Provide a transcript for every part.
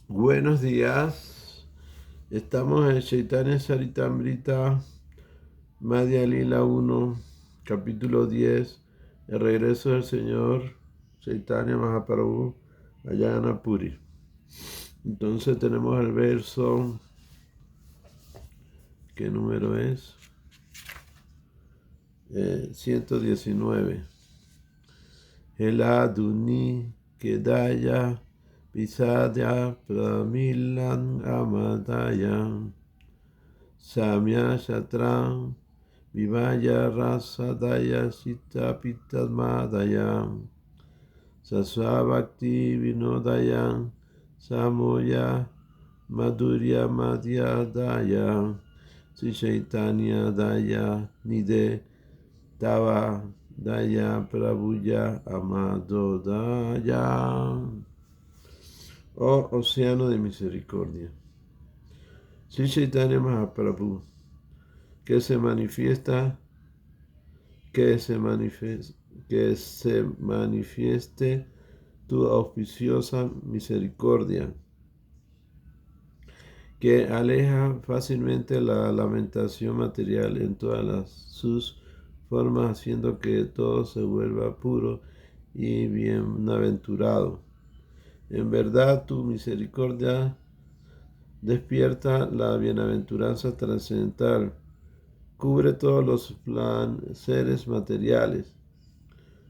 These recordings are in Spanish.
Buenos días, estamos en Chaitanya Charitamrita, Madhya Lila 1, capítulo 10, el regreso del Señor Chaitanya Mahaprabhu allá en Apuri. Entonces tenemos el verso, ¿qué número es? 119. Heladuni Kedaya Pisadya Pramilan Amadaya Samya Shatram Vivaya Rasadaya Sita Pitadmadaya Sasvabhakti Vinodaya Samoya Madhurya Madhyadaya Sri Chaitanya Daya Nide Tava Daya Prabhuya Amado Daya. Oh océano de misericordia, Sri Chaitanya Mahaprabhu, que se manifiesta, que se manifieste tu auspiciosa misericordia, que aleja fácilmente la lamentación material en todas sus formas, haciendo que todo se vuelva puro y bienaventurado. En verdad, tu misericordia despierta la bienaventuranza trascendental, cubre todos los placeres materiales.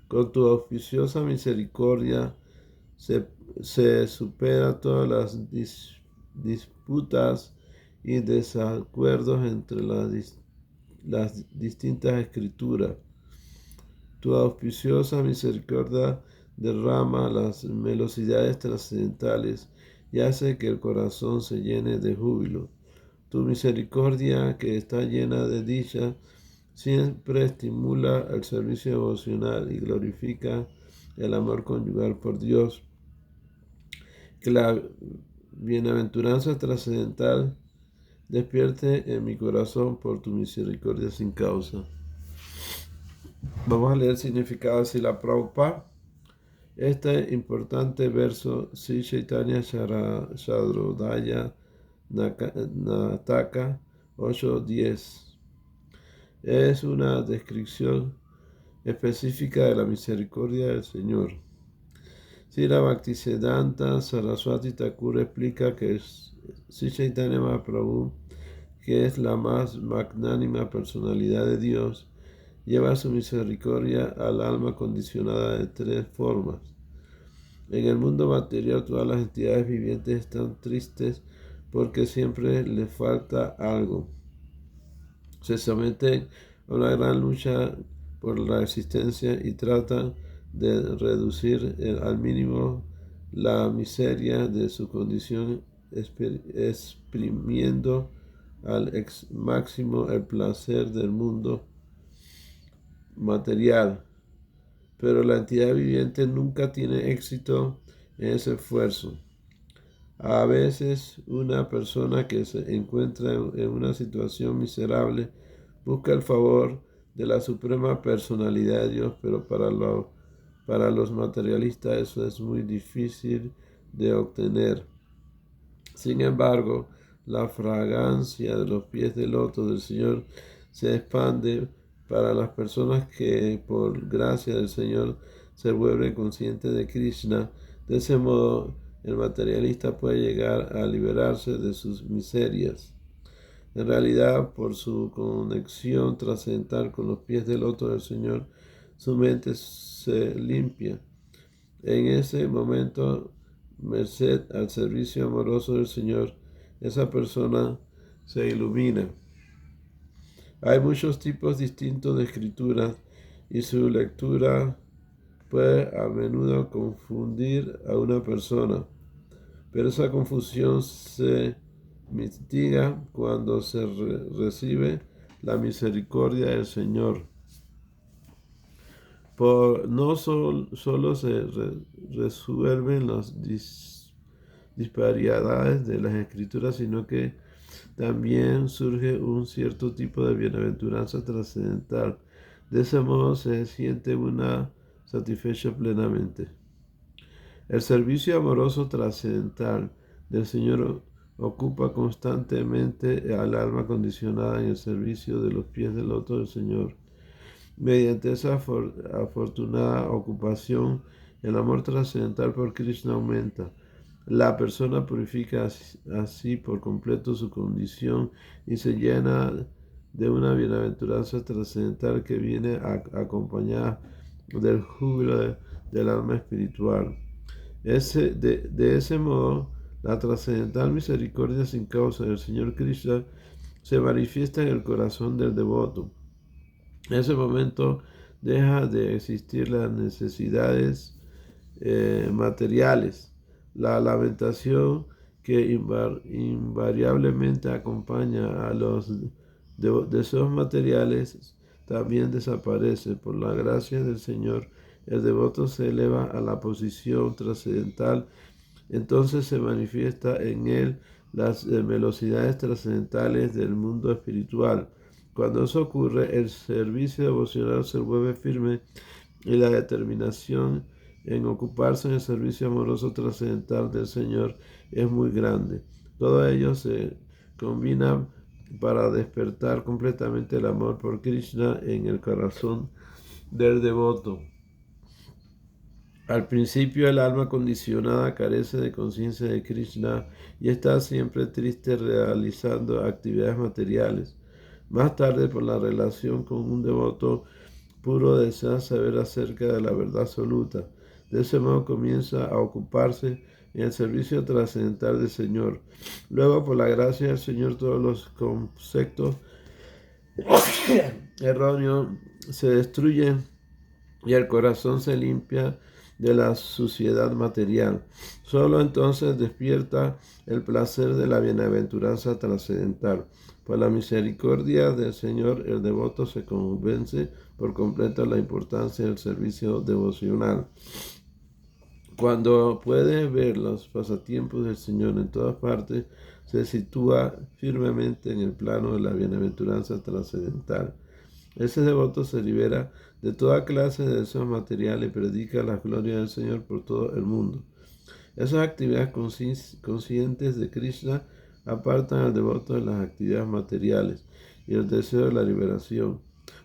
Con tu auspiciosa misericordia se supera todas las disputas y desacuerdos entre las distintas escrituras. Tu auspiciosa misericordia derrama las velocidades trascendentales y hace que el corazón se llene de júbilo. Tu misericordia, que está llena de dicha, siempre estimula el servicio devocional y glorifica el amor conyugal por Dios. Que la bienaventuranza trascendental despierte en mi corazón por tu misericordia sin causa. Vamos a leer el significado de Srila Prabhupada. Este importante verso, Sri Chaitanya Shadrodaya Nataka 8:10, es una descripción específica de la misericordia del Señor. Srila Bhaktisiddhanta Saraswati Thakur explica que Sri Chaitanya Mahaprabhu, que es la más magnánima personalidad de Dios, lleva su misericordia al alma condicionada de tres formas. En el mundo material, todas las entidades vivientes están tristes porque siempre les falta algo. Se someten a una gran lucha por la existencia y tratan de reducir al mínimo la miseria de su condición, exprimiendo al máximo el placer del mundo material. Pero la entidad viviente nunca tiene éxito en ese esfuerzo. A veces una persona que se encuentra en una situación miserable busca el favor de la suprema personalidad de Dios, pero para los materialistas eso es muy difícil de obtener. Sin embargo, la fragancia de los pies del loto del Señor se expande para las personas que por gracia del Señor se vuelven conscientes de Krishna. De ese modo, el materialista puede llegar a liberarse de sus miserias. En realidad, por su conexión trascendental con los pies del loto del Señor, su mente se limpia. En ese momento, merced al servicio amoroso del Señor, esa persona se ilumina. Hay muchos tipos distintos de escrituras y su lectura puede a menudo confundir a una persona, pero esa confusión se mitiga cuando se recibe la misericordia del Señor. No solo se resuelven las disparidades de las escrituras, sino que también surge un cierto tipo de bienaventuranza trascendental. De ese modo se siente una satisfecha plenamente. El servicio amoroso trascendental del Señor ocupa constantemente al alma condicionada en el servicio de los pies del loto del Señor. Mediante esa afortunada ocupación, el amor trascendental por Krishna aumenta. La persona purifica así por completo su condición y se llena de una bienaventuranza trascendental que viene acompañada del júbilo del alma espiritual. De ese modo, la trascendental misericordia sin causa del Señor Krishna se manifiesta en el corazón del devoto. En ese momento deja de existir las necesidades materiales. La lamentación que invariablemente acompaña a los deseos materiales también desaparece. Por la gracia del Señor, el devoto se eleva a la posición trascendental. Entonces se manifiesta en él las velocidades trascendentales del mundo espiritual. Cuando eso ocurre, el servicio devocional se vuelve firme y la determinación en ocuparse en el servicio amoroso trascendental del Señor es muy grande. Todo ello se combina para despertar completamente el amor por Krishna en el corazón del devoto. Al principio el alma condicionada carece de conciencia de Krishna y está siempre triste realizando actividades materiales. Más tarde, por la relación con un devoto puro, desea saber acerca de la verdad absoluta. De ese modo comienza a ocuparse en el servicio trascendental del Señor. Luego, por la gracia del Señor, todos los conceptos erróneos se destruyen y el corazón se limpia de la suciedad material. Solo entonces despierta el placer de la bienaventuranza trascendental. Por la misericordia del Señor, el devoto se convence por completo de la importancia del servicio devocional. Cuando puede ver los pasatiempos del Señor en todas partes, se sitúa firmemente en el plano de la bienaventuranza trascendental. Ese devoto se libera de toda clase de deseos materiales y predica la gloria del Señor por todo el mundo. Esas actividades conscientes de Krishna apartan al devoto de las actividades materiales y el deseo de la liberación,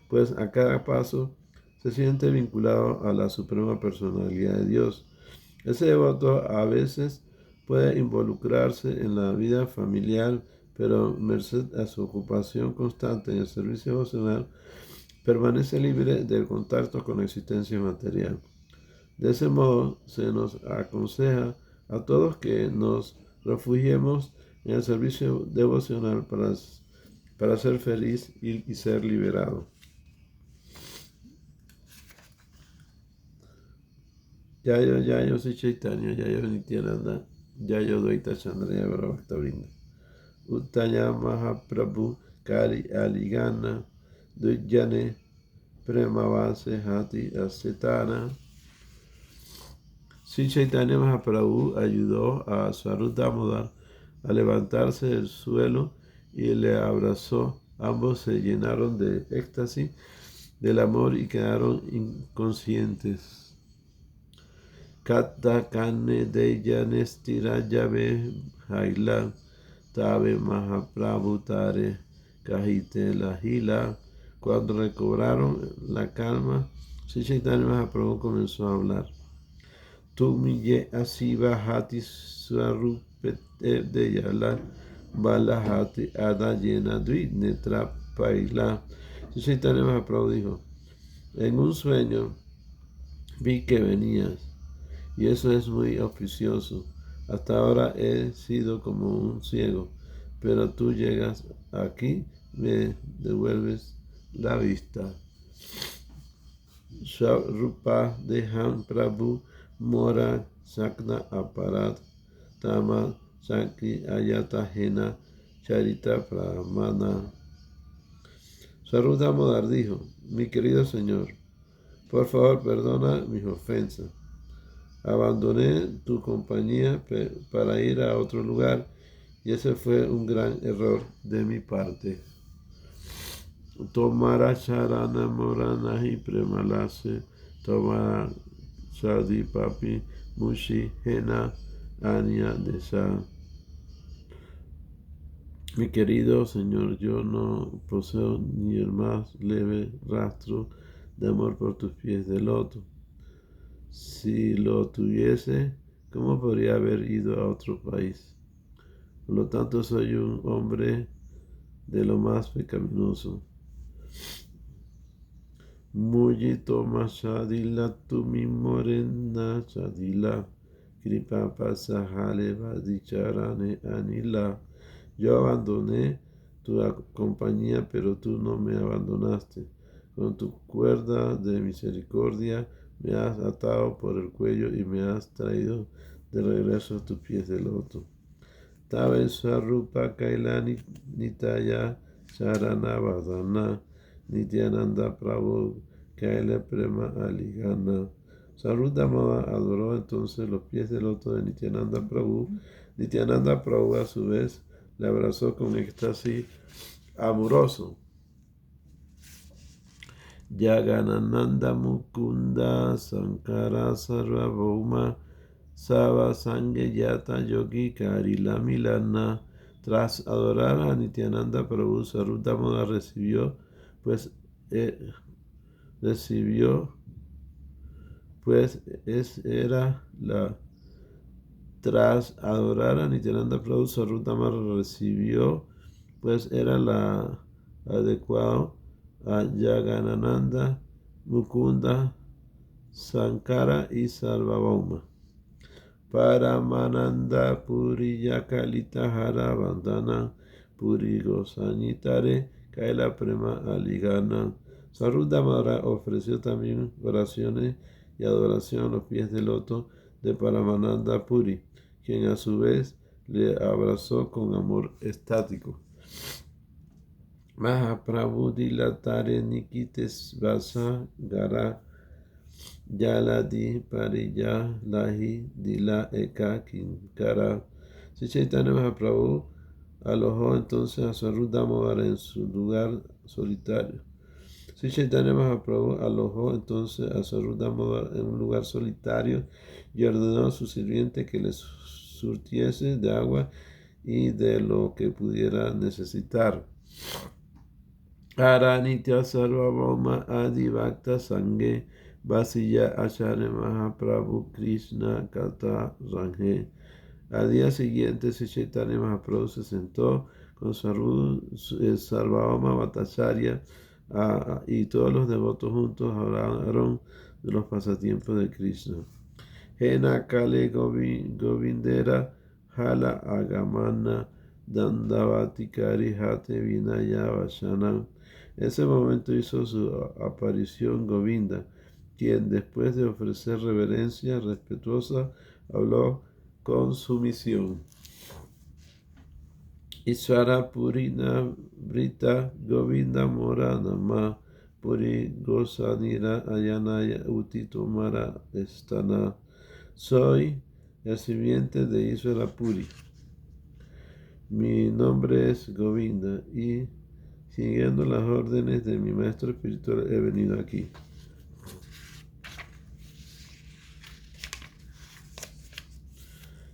pues a cada paso se siente vinculado a la suprema personalidad de Dios. Ese devoto a veces puede involucrarse en la vida familiar, pero merced a su ocupación constante en el servicio devocional, permanece libre del contacto con la existencia material. De ese modo, se nos aconseja a todos que nos refugiemos en el servicio devocional para ser feliz y ser liberado. Yayo Sri Chaitanya, Yayo Nityananda, Yayo Dvaita Chandraya Bhavakta Uttaya Mahaprabhu Kari Aligana Dujjane Premavase Hati Asetana. Sri Chaitanya Mahaprabhu ayudó a Swarup Damodar a levantarse del suelo y le abrazó. Ambos se llenaron de éxtasis del amor y quedaron inconscientes. Kata Kane Deya Nestira Yave Haila Tabe Mahaprabhu Tare Kahite Lahila. Cuando recobraron la calma, Sri Chaitanya Mahaprabhu comenzó a hablar. Tumiye Asiva Hati Swarupet Deyala Balahati Ada Yena Dvi Netra Paila. Sri Chaitanya Mahaprabhu dijo: en un sueño vi que venías, y eso es muy auspicioso. Hasta ahora he sido como un ciego, pero tú llegas aquí, me devuelves la vista. Swarupa Deham Prabhu Mora Sakna Aparat Tama Sakri Ayata Jena Charita Pramana. Swarup Damodar dijo: mi querido Señor, por favor perdona mis ofensas. Abandoné tu compañía para ir a otro lugar y ese fue un gran error de mi parte. Tomara charana moranahi premalase, tomara sadi papi mushi hena anya desa. Mi querido Señor, yo no poseo ni el más leve rastro de amor por tus pies de loto. Si lo tuviese, ¿cómo podría haber ido a otro país? Por lo tanto, soy un hombre de lo más pecaminoso. Mujito mashadila tumi morena shadila kripa pasajale vadicharane anila. Yo abandoné tu compañía, pero tú no me abandonaste. Con tu cuerda de misericordia me has atado por el cuello y me has traído de regreso a tus pies de loto. Tave Swarupa Kailani Nitaya Charana Vadana Nityananda Prabhu Kaila Prema Aligana. Sarudamava adoró entonces los pies del loto de Nityananda Prabhu. Nityananda Prabhu a su vez le abrazó con éxtasis amoroso. Yaganananda Mukunda Sankara Sarvabhauma Sava Sange Yata Yogi Karila Milana. Tras adorar a Nityananda Prabhu, Sarudamada eh, recibió, era la. Tras adorar a Nityananda Prabhu, Sarudamada recibió, pues era la adecuado a Yaganananda, Mukunda, Sankara y Sarvabhauma. Paramananda Puri Yakalita Hara Bandana Puri Gosanitare Kaila Prema Aligana. Sarudamara ofreció también oraciones y adoración a los pies del loto de Paramananda Puri, quien a su vez le abrazó con amor estático. Mahaprabhu dilatare Nikites Vasa Gara Yaladi Pariya Lahi Dila Eka Kinkara. Sri Chaitanya Mahaprabhu alojó entonces a Sarudamara en su lugar solitario. Sri Chaitanya Mahaprabhu alojó entonces a Sarudamara en un lugar solitario y ordenó a su sirviente que le surtiese de agua y de lo que pudiera necesitar. Aranitya Sarvabhauma Adi Bhakta Sange Vasilla Acharya Mahaprabhu Krishna Kata Ranghe. Al día siguiente, Sri Chaitanya Mahaprabhu se sentó con Sarvabhauma Bhattacharya y todos los devotos juntos hablaron de los pasatiempos de Krishna. Hena Kale Govindera Hala Agamana Dandavati Kari Hate Vinaya Vashanam. En ese momento hizo su aparición Govinda, quien después de ofrecer reverencia respetuosa habló con sumisión. Isvara Purina Brita Govinda Mora Nama Puri Gosanira Ayanaya Utitomara Estana. Soy el sirviente de Isvara Puri. Mi nombre es Govinda y siguiendo las órdenes de mi maestro espiritual he venido aquí.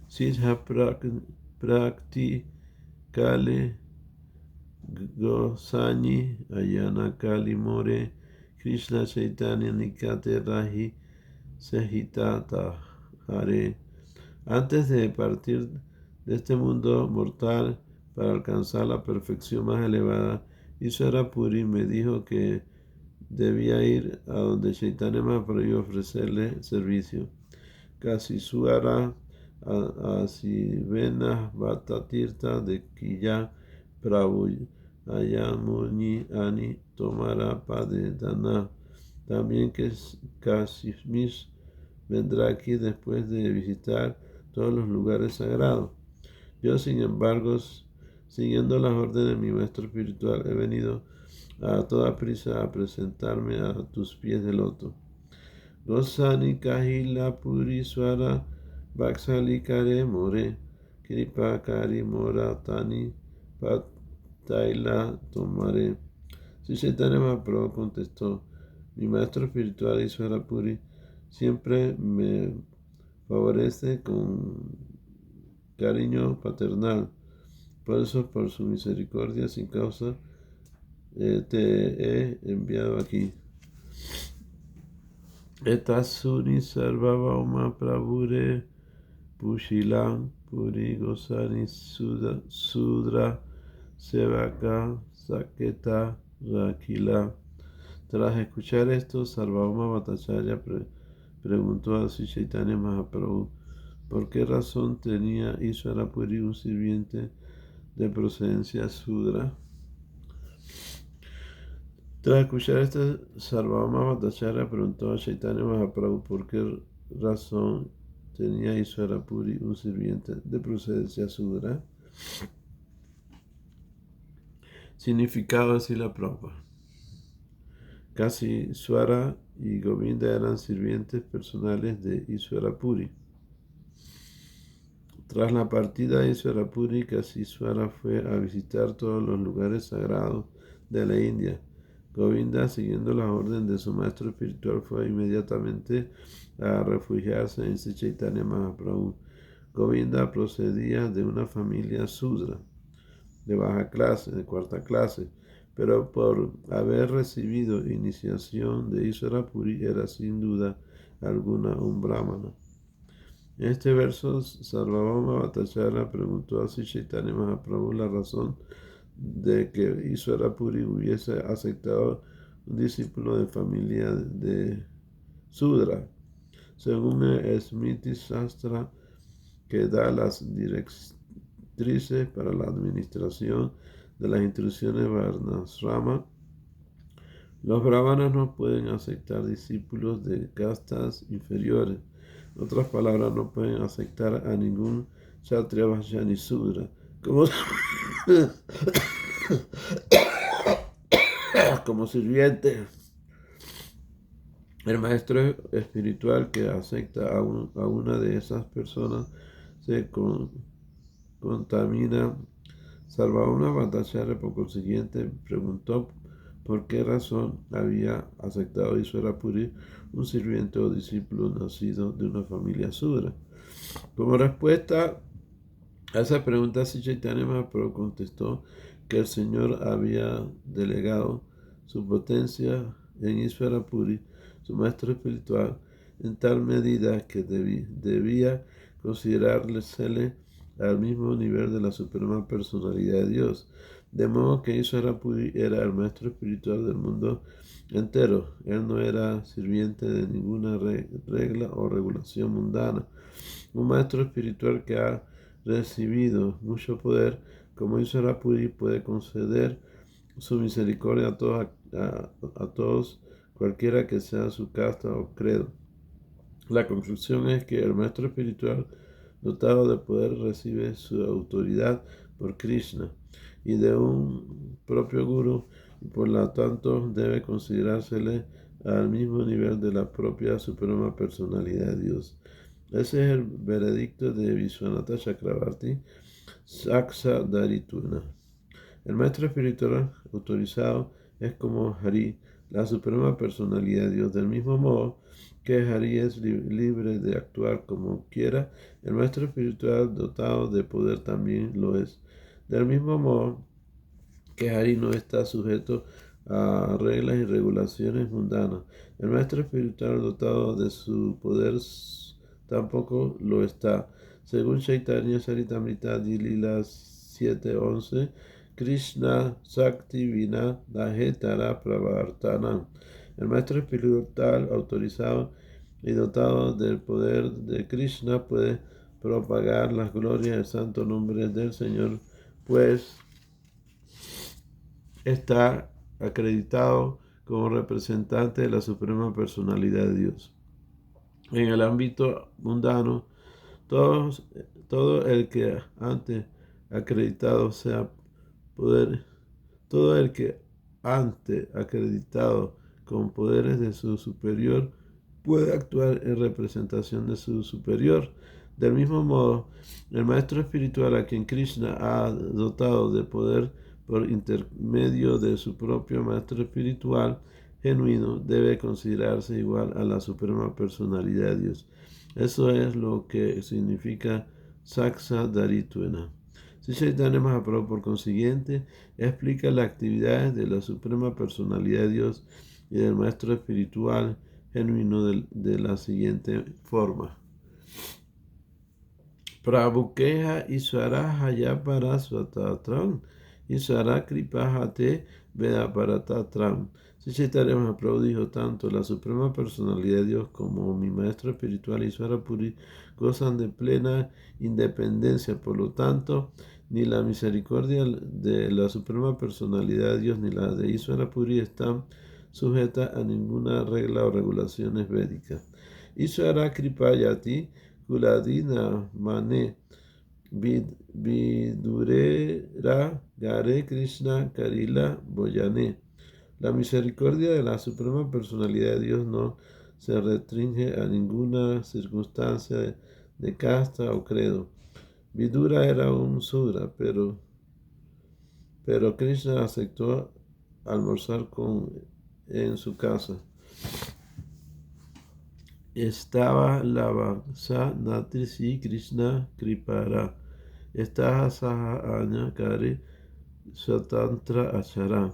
Siddha Prakti Kale Gosani Ayana Kali More Krishna Chaitanya Nikate Rahi Sehitata Hare. Antes de partir de este mundo mortal para alcanzar la perfección más elevada, Ishvara Puri me dijo que debía ir a donde Chaitanya Mahaprabhu y ofrecerle servicio. Kasisuara Asivena Bhattatirtha de Kiya Prabhu Ayamuni Ani Tomara Padedana. También que Kashmir vendrá aquí después de visitar todos los lugares sagrados. Yo, sin embargo, siguiendo las órdenes de mi maestro espiritual, he venido a toda prisa a presentarme a tus pies de loto. Gosani Kahila Puri Swara Vaksali Kare More Kripa Kari Mora Tani Pataila Tomare. Sri Chaitanya Mahaprabhu contestó: mi maestro espiritual Ishvara Puri siempre me favorece con cariño paternal. Por eso, por su misericordia sin causa, te he enviado aquí. Etasuni sarvavauma pravure pushilam puri gosani sudra sevaka saketa rakila. Tras escuchar esto, Sarvabhauma Bhattacharya preguntó a Sri Chaitanya Mahaprabhu por qué razón tenía Ishvarapuri un sirviente de procedencia Sudra. Tras escuchar esto, Sarvabhauma Bhattacharya preguntó a Chaitanya Mahaprabhu por qué razón tenía Ishvarapuri un sirviente de procedencia Sudra. Significado de la Prabhupada. Casi Swara y Govinda eran sirvientes personales de Ishvarapuri. Tras la partida de Ishvarapuri, Kasiswara fue a visitar todos los lugares sagrados de la India. Govinda, siguiendo la orden de su maestro espiritual, fue inmediatamente a refugiarse en Sri Chaitanya Mahaprabhu. Govinda procedía de una familia Sudra, de baja clase, de cuarta clase, pero por haber recibido iniciación de Ishvarapuri era sin duda alguna un brahmana. En este verso, Sarvabhauma Bhattacharya preguntó a Sri Chaitanya Mahaprabhu la razón de que Ishvarapuri hubiese aceptado un discípulo de familia de Sudra. Según el Smriti Shastra, que da las directrices para la administración de las instrucciones Varnasrama, los brahmanas no pueden aceptar discípulos de castas inferiores. En otras palabras, no pueden aceptar a ningún Kshatriya, Vaishya ni Sudra como sirviente. El maestro espiritual que acepta a una de esas personas se contamina. Sarvabhauma Bhattacharya, por consiguiente, preguntó por qué razón había aceptado Ishvarapuri, un sirviente o discípulo nacido de una familia Sudra. Como respuesta a esa pregunta, Sri Chaitanya Mahaprabhu contestó que el Señor había delegado su potencia en Ishvarapuri, su maestro espiritual, en tal medida que debía considerársele al mismo nivel de la suprema personalidad de Dios, de modo que Ishvarapuri era el maestro espiritual del mundo entero. Él no era sirviente de ninguna regla o regulación mundana. Un maestro espiritual que ha recibido mucho poder, como Ishvarapuri, puede conceder su misericordia a todos, cualquiera que sea su casta o credo. La conclusión es que el maestro espiritual dotado de poder recibe su autoridad por Krishna y de un propio guru, y por lo tanto debe considerársele al mismo nivel de la propia suprema personalidad de Dios. Ese es el veredicto de Vishwanatha Chakravarti, Saksa Darituna. El maestro espiritual autorizado es como Hari, la suprema personalidad de Dios. Del mismo modo que Hari es libre de actuar como quiera, el maestro espiritual dotado de poder también lo es. Del mismo modo que Hari no está sujeto a reglas y regulaciones mundanas, el maestro espiritual dotado de su poder tampoco lo está. Según Chaitanya Charitamrita Lila 7:11, Krishna Sakti Vina Dahetara Pravartanam. El maestro espiritual autorizado y dotado del poder de Krishna puede propagar las glorias del santo nombre del Señor, pues está acreditado como representante de la suprema personalidad de Dios. En el ámbito mundano, todo el que ante acreditado sea poder, todo el que ante acreditado con poderes de su superior puede actuar en representación de su superior. Del mismo modo, el maestro espiritual a quien Krishna ha dotado de poder por intermedio de su propio maestro espiritual genuino debe considerarse igual a la suprema personalidad de Dios. Eso es lo que significa Saksa Darituna. Sri Chaitanya Mahaprabhu, por consiguiente, explica las actividades de la Suprema Personalidad de Dios y del Maestro Espiritual genuino de la siguiente forma. Prabhukeha Iswara Hayapara Swatatram Iswara Kripahate Vedaparatatram. Sri Chaitanya Mahaprabhu dijo: tanto la Suprema Personalidad de Dios como mi Maestro Espiritual Iswara Puri gozan de plena independencia. Por lo tanto, ni la misericordia de la Suprema Personalidad de Dios ni la de Iswara Puri están sujetas a ninguna regla o regulaciones védicas. Iswara Kripayati Kuladina Mane Vidurera Gare Krishna Karila Boyane. La misericordia de la Suprema Personalidad de Dios no se restringe a ninguna circunstancia de casta o credo. Vidura era un sudra, pero Krishna aceptó almorzar en su casa. Estaba la Vaksa Natrisi Krishna Kripara. Estaha Saha Aña Kare Swatantra Achara.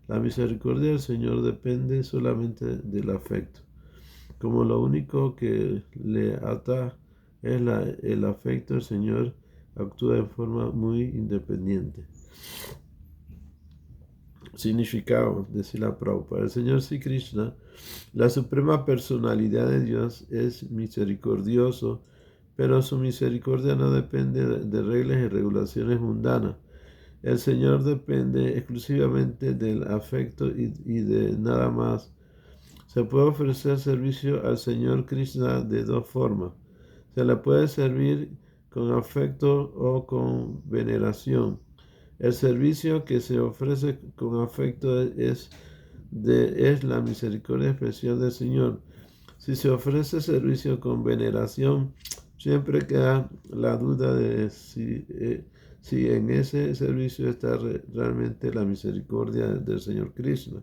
La misericordia del Señor depende solamente del afecto. Como lo único que le ata es el afecto, el Señor actúa en forma muy independiente. Significado de Srila Prabhupada. El Señor Sri Krishna, la suprema personalidad de Dios, es misericordioso, pero su misericordia no depende de reglas y regulaciones mundanas. El Señor depende exclusivamente del afecto y de nada más. Se puede ofrecer servicio al Señor Krishna de dos formas. Se le puede servir con afecto o con veneración. El servicio que se ofrece con afecto es la misericordia especial del Señor. Si se ofrece servicio con veneración, siempre queda la duda de si en ese servicio está realmente la misericordia del Señor Krishna.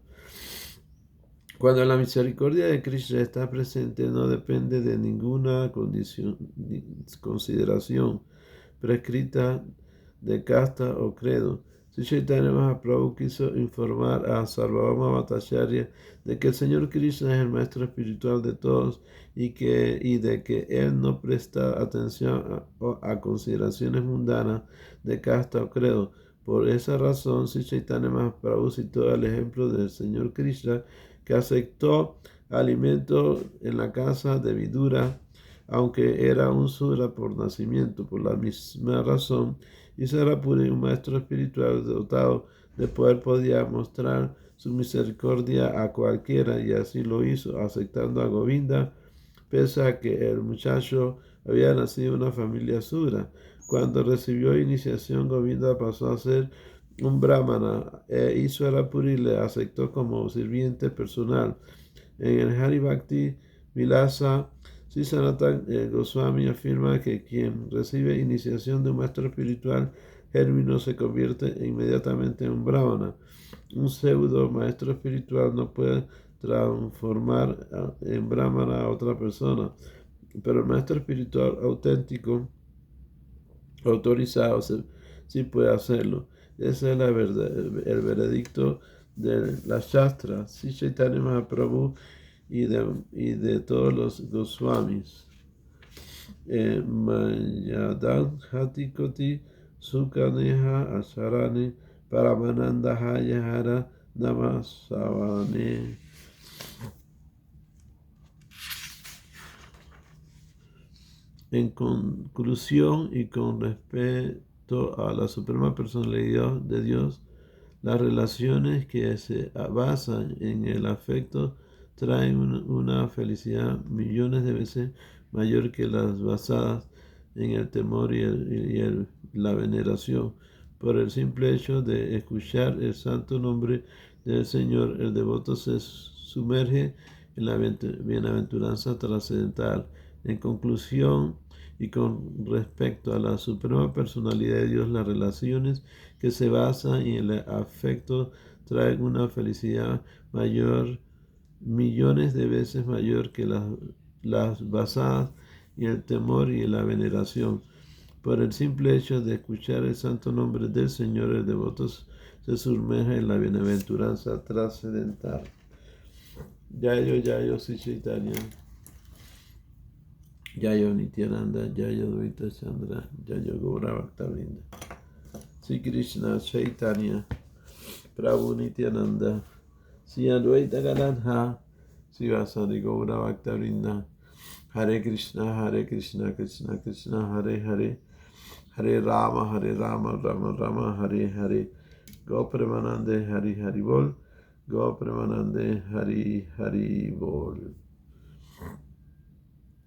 Cuando la misericordia de Krishna está presente, no depende de ninguna consideración prescrita de casta o credo. Sri Chaitanya Mahaprabhu quiso informar a Sarvabhauma Bhattacharya de que el Señor Krishna es el Maestro Espiritual de todos y de que Él no presta atención a consideraciones mundanas de casta o credo. Por esa razón, Sri Chaitanya Mahaprabhu citó el ejemplo del Señor Krishna, que aceptó alimento en la casa de Vidura, aunque era un sudra por nacimiento. Por la misma razón, Iswara Puri, un maestro espiritual dotado de poder, podía mostrar su misericordia a cualquiera, y así lo hizo, aceptando a Govinda, pese a que el muchacho había nacido en una familia sudra. Cuando recibió iniciación, Govinda pasó a ser un brahmana. Iswara Puri le aceptó como sirviente personal. En el Hari Bhakti Vilasa, Sri Sanatan Goswami afirma que quien recibe iniciación de un maestro espiritual genuino se convierte inmediatamente en un brahmana. Un pseudo maestro espiritual no puede transformar en brahmana a otra persona, pero el maestro espiritual auténtico, autorizado, sí puede hacerlo. Ese es el veredicto de las Shastras, Sri Chaitanya Mahaprabhu y de todos los Goswamis. Mayadan Hatikoti Sukaneha Asarane Paramananda Hayahara Namasavane. En conclusión y con respecto a la Suprema Personalidad de Dios, las relaciones que se basan en el afecto traen una felicidad millones de veces mayor que las basadas en el temor y la veneración. Por el simple hecho de escuchar el santo nombre del Señor, el devoto se sumerge en la bienaventuranza trascendental. En conclusión, y con respecto a la Suprema Personalidad de Dios, las relaciones que se basan en el afecto traen una felicidad mayor, millones de veces mayor que las basadas en el temor y en la veneración. Por el simple hecho de escuchar el santo nombre del Señor, el devoto se sumerge en la bienaventuranza trascendental. Yayo Sri Chaitanya, Yayo Nityananda, Yayo Dvaita Chandra, Yayo Gaura Bhakta-vrinda. Sri Krishna Chaitanya, Prabhu Nityananda, Sri Advaita Gadadhar, Sri Vasari Gaura Bhakta-vrinda. Hare Krishna, Krishna Krishna, Hare Hare, Hare Rama, Rama Rama, Hare Hare. Gopremanande Hari Hari Bol, Gopremanande Hari Hari Bol.